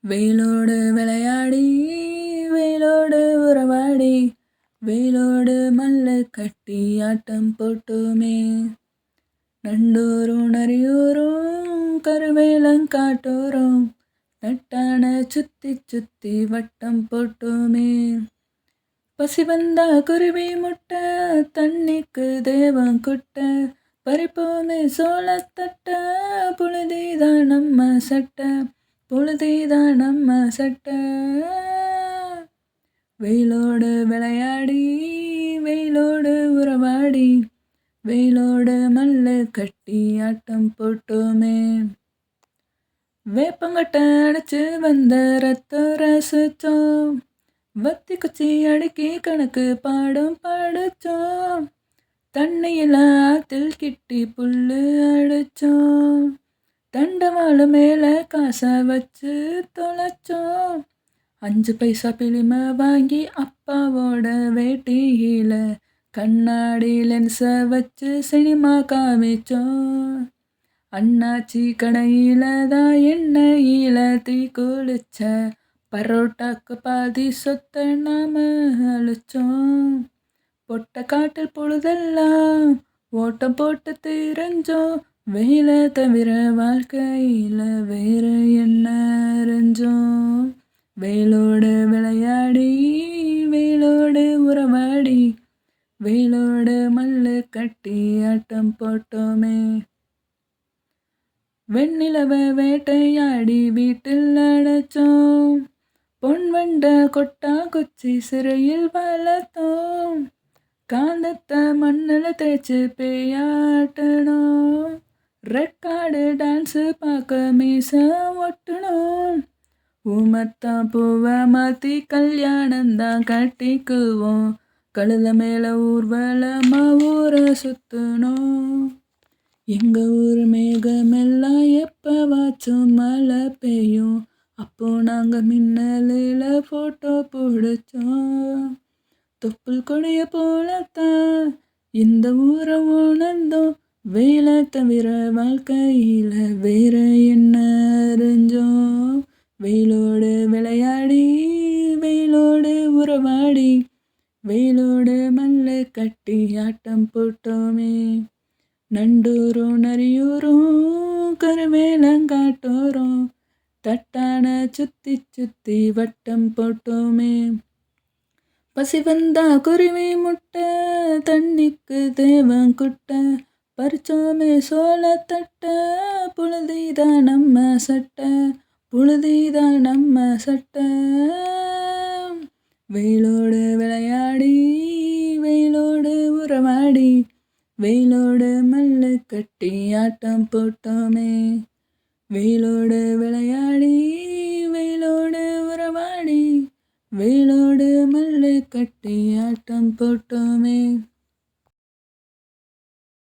வெயிலோடு விளையாடி வெயிலோடு உறவாடி வெயிலோடு மல்லு கட்டி ஆட்டம் போட்டோமே. நண்டூரும் நரியூரும் கருவேலங்காட்டோரும் நட்டான சுத்தி சுத்தி வட்டம் போட்டோமே. பசி வந்தா குருவி முட்டை தண்ணிக்கு தேவம் குட்ட பறிப்போமே சோளத்தட்ட புழுதிதான் நம்ம சட்டை புழுதிதான் நம்ம சட்டை. வெயிலோடு விளையாடி வெயிலோடு உறவாடி வெயிலோடு மல்லு கட்டி ஆட்டம் போட்டோமே. வேப்பங்கட்ட அடைச்சு வந்த ரத்தம் ரசிச்சோம் வத்தி குச்சி அடுக்கி கணக்கு பாடம் படிச்சோம் தண்ணியில் ஆத்தில் கிட்டி புல்லு அடிச்சோம் தண்டவாளம் மேலே காசை வச்சு தொலைச்சோம் 5 பைசா பிலிமை வாங்கி அப்பாவோட வேட்டியில கண்ணாடி லென்ஸை வச்சு சினிமா காமிச்சோம். அண்ணாச்சி கடையில தான் எண்ணெயில தீ குளிச்ச பரோட்டாக்கு பாதி சொத்தை நாம அழிச்சோம். பொட்ட காட்டில் பொழுதெல்லாம் ஓட்டம் போட்டு திரிஞ்சோம் வெயில தவிர வாழ்க்கையில வேற என்ன அறிஞ்சோம். வெயிலோடு விளையாடி வெயிலோடு உறவாடி வெயிலோடு மல்லு கட்டி ஆட்டம் போட்டோமே. வெண்ணிலவை வேட்டையாடி வீட்டில் அடைச்சோம் பொன் வண்ட கொட்டா குச்சி சிறையில் வளர்த்தோம் காந்தத்தை மண்ணில் தேய்ச்சி பேயாட்டணும் ரெட் கார்டு டான்ஸு பார்க்க மீச ஒட்டணும் ஊமத்தான் பூவை மாற்றி கல்யாணந்தான் கட்டிக்குவோம் கழுத மேலே ஊர்வலமா ஊரை சுற்றணும். எங்கள் ஊர் மேகமெல்லாம் எப்போவாச்சும் மழை பெய்யும் அப்போ நாங்கள் மின்னலில் ஃபோட்டோ பிடிச்சோம். தொப்புள் கொடிய போலத்தான் இந்த ஊரை உணர்ந்தோம் வெயிலை தவிர வாழ்க்கையில் வேற என்ன அறிஞ்சோம். வெயிலோடு விளையாடி வெயிலோடு உறவாடி வெயிலோடு மல்லு கட்டி ஆட்டம் போட்டோமே. நண்டூரும் நரியூரும் கருவேலங்காட்டோரும் தட்டான சுத்தி சுத்தி வட்டம் போட்டோமே. பசி வந்தா குருவி முட்டை தண்ணிக்கு தேவம் குட்ட பறிச்சோமே சோளத்தட்ட புழுதிதான் நம்ம சட்டை புழுதிதான் நம்ம சட்டை. வெயிலோடு விளையாடி வெயிலோடு உறவாடி வெயிலோடு மல்லு கட்டி ஆட்டம் போட்டோமே. வெயிலோடு விளையாடி வெயிலோடு உறவாடி வெயிலோடு மல்லு கட்டி ஆட்டம் போட்டோமே.